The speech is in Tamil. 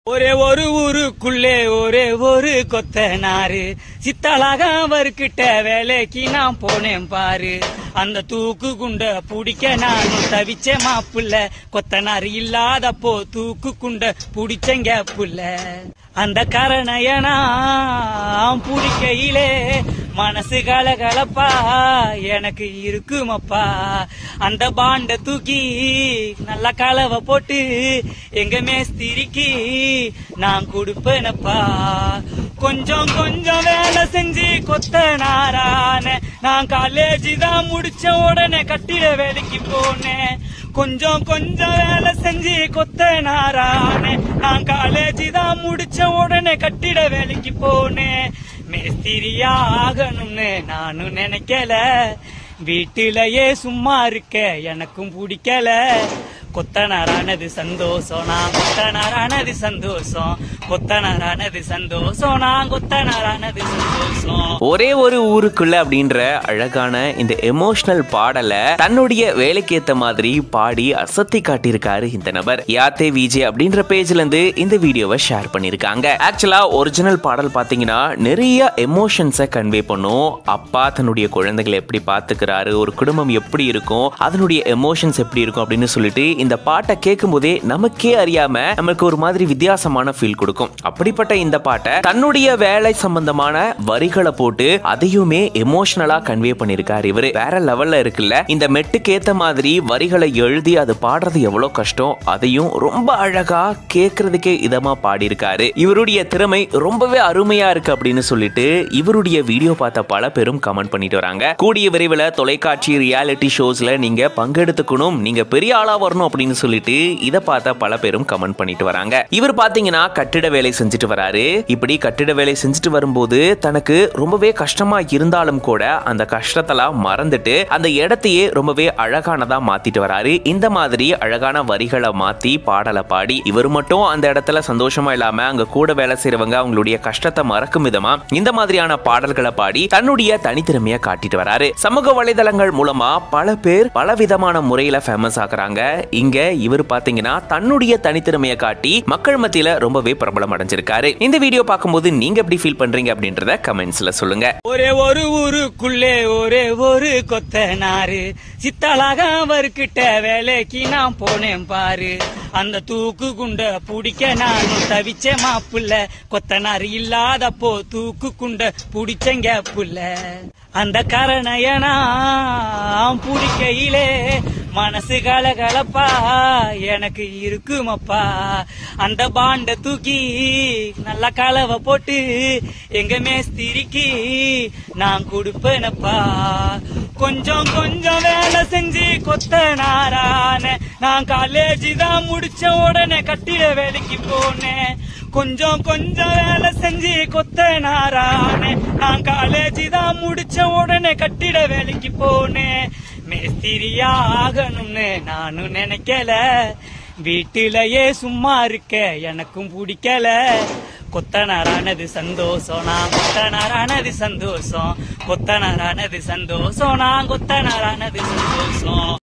ஒரே ஒரு ஊருக்குள்ளே ஒரே ஒரு கொத்தனாரு சித்தலாக அவர்கிட்ட வேலைக்கு நான் போனேன் பாரு. அந்த தூக்கு குண்ட புடிக்க நானும் தவிச்ச மாப்புள்ள, கொத்தனாரு இல்லாதப்போ தூக்கு குண்ட புடிச்சங்க புள்ள. அந்த கரணையனா புடிக்கையிலே மனசு கலகலப்பா எனக்கு இருக்குமப்பா. அந்த பாண்ட தூக்கி நல்லா கலவை போட்டு எங்க மேஸ்திரிக்கு நான் கொடுப்பேனப்பா. கொஞ்சம் கொஞ்சம் வேலை செஞ்சு கொத்தனாரான நான் காலேஜ் தான் முடிச்ச உடனே கட்டிட வேலைக்கு போனேன். கொஞ்சம் கொஞ்சம் வேலை செஞ்சு கொத்தனாரான நான் காலேஜ் தான் முடிச்ச உடனே கட்டிட வேலைக்கு போனேன். மேஸ்திரியா ஆகணும்னு நானும் நினைக்கல, வீட்டிலேயே சும்மா இருக்க எனக்கும் பிடிக்கல. கொத்தனாரானது சந்தோஷம், நான் கொத்தனாரானது சந்தோஷம், கொத்தனாரானது சந்தோஷம், நான் கொத்தனாரானது சந்தோஷம். ஒரே ஒரு ஊருக்குள்ள அப்படின்ற அழகான இந்த எமோஷனல் பாடலை தன்னுடைய வேலைக்கு ஏத்த மாதிரி பாடி அசத்தி காட்டியிருக்காரு இந்த நபர். யாத்தே விஜே அப்படின்ற பேஜ்ல இருந்து இந்த வீடியோவை ஷேர் பண்ணிருக்காங்க. ஆக்சுவலா ஒரிஜினல் பாடல் பாத்தீங்கன்னா நிறைய எமோஷன்ஸை கன்வே பண்ணும். அப்பா தன்னுடைய குழந்தைகளை எப்படி பாத்துக்கிறாரு, ஒரு குடும்பம் எப்படி இருக்கும், அதனுடைய எமோஷன்ஸ் எப்படி இருக்கும் அப்படின்னு சொல்லிட்டு இந்த பாட்டை கேட்கும் போதே நமக்கே அறியாம நமக்கு ஒரு மாதிரி வித்தியாசமான ஃபீல் கொடுக்கும். அப்படிப்பட்ட இந்த பாட்டை தன்னுடைய வேலை சம்பந்தமான வரிகளை போட்டு அதையுமே எமோஷனலா கன்வே பண்ணிருக்காரு இவரு. வேற லெவல்ல இருக்குல்ல. இந்த மெட்டுக்கு ஏத்த மாதிரி வரிகளை எழுதி அது பாடுறது எவ்வளவு கஷ்டம், அதையும் ரொம்ப அழகா கேட்கறதுக்கே இதமா பாடியிருக்காரு. இவருடைய திறமை ரொம்பவே அருமையா இருக்கு அப்படின்னு சொல்லிட்டு இவருடைய வீடியோ பார்த்த பல பேரும் கமெண்ட் பண்ணிட்டு வராங்க. கூடிய விரைவில் தொலைக்காட்சி ரியாலிட்டி ஷோஸ்ல நீங்க பங்கெடுத்துக்கணும், நீங்க பெரிய ஆளா வரணும் அப்படின்னு சொல்லிட்டு இத பார்த்த பல பேரும் கமெண்ட் பண்ணிட்டு வராங்க. இவர் பாத்தீங்கன்னா கட்டிட வேலை செஞ்சுட்டு வராரு. இப்படி கட்டிட வேலை செஞ்சுட்டு வரும்போது தனக்கு ரொம்பவே கஷ்டமா இருந்தாலும் கூட அந்த கஷ்டத்தெல்லாம் மறந்துட்டு அந்த இடத்தையே ரொம்பவே அழகானதா மாத்திட்டு வராரு. இந்த மாதிரி அழகான வரிகளை மாத்தி பாடலை பாடி இவர் மட்டும் அந்த இடத்துல சந்தோஷமா இல்லாம அங்க கூட வேலை செய்யறவங்க அவங்களுடைய கஷ்டத்தை மறக்கும் விதமா இந்த மாதிரியான பாடல்களை பாடி தன்னுடைய தனித்திறமையை காட்டிட்டு வராரு. சமூக வலைதளங்கள் மூலமா பல பேர் பல விதமான முறையில ஃபேமஸ் ஆகுறாங்க. இங்க இவர் பாத்தீங்கன்னா தன்னுடைய தனித்திறமையை காட்டி மக்கள் மத்தியில ரொம்பவே பிரபலம் அடைஞ்சிருக்காரு. இந்த வீடியோ பார்க்கும்போது நீங்க எப்படி ஃபீல் பண்றீங்க அப்படின்றத கமெண்ட்ஸ்ல சொல்லுங்க. ஒரே ஒரு ஊருக்குள்ளே ஒரே ஒரு கொத்தனாரு சித்தலாக அவர்கிட்ட வேலைக்கு நான் போனேன் பாரு. அந்த தூக்கு குண்ட புடிக்க நானும் தவிச்ச மாப்புள்ள, கொத்தனாரு இல்லாதப்போ தூக்கு குண்ட புடிச்சங்க புள்ள. அந்த கரணையனா புடிக்கையிலே மனசு கலகலப்பா எனக்கு இருக்குமப்பா. அந்த பாண்ட தூக்கி நல்லா கலவை போட்டு எங்க மேஸ்திரிக்கு நான் கொடுப்பேனப்பா. கொஞ்சம் கொஞ்சம் வேலை செஞ்சு கொத்தனாரான நான் காலேஜ் தான் முடிச்ச உடனே கட்டிட வேலைக்கு போனேன். கொஞ்சம் கொஞ்சம் வேலை செஞ்சு கொத்தனாரான நான் காலேஜ் தான் முடிச்ச உடனே கட்டிட வேலைக்கு போனேன். மேஸ்திரியா ஆகணும்னு நானும் நினைக்கல, வீட்டிலேயே சும்மா இருக்க எனக்கும் பிடிக்கல. கொத்தனாரானது சந்தோஷம், நான் கொத்தனாரானது சந்தோஷம், கொத்தனாரானது சந்தோஷம், நான் கொத்தனாரானது சந்தோஷம்.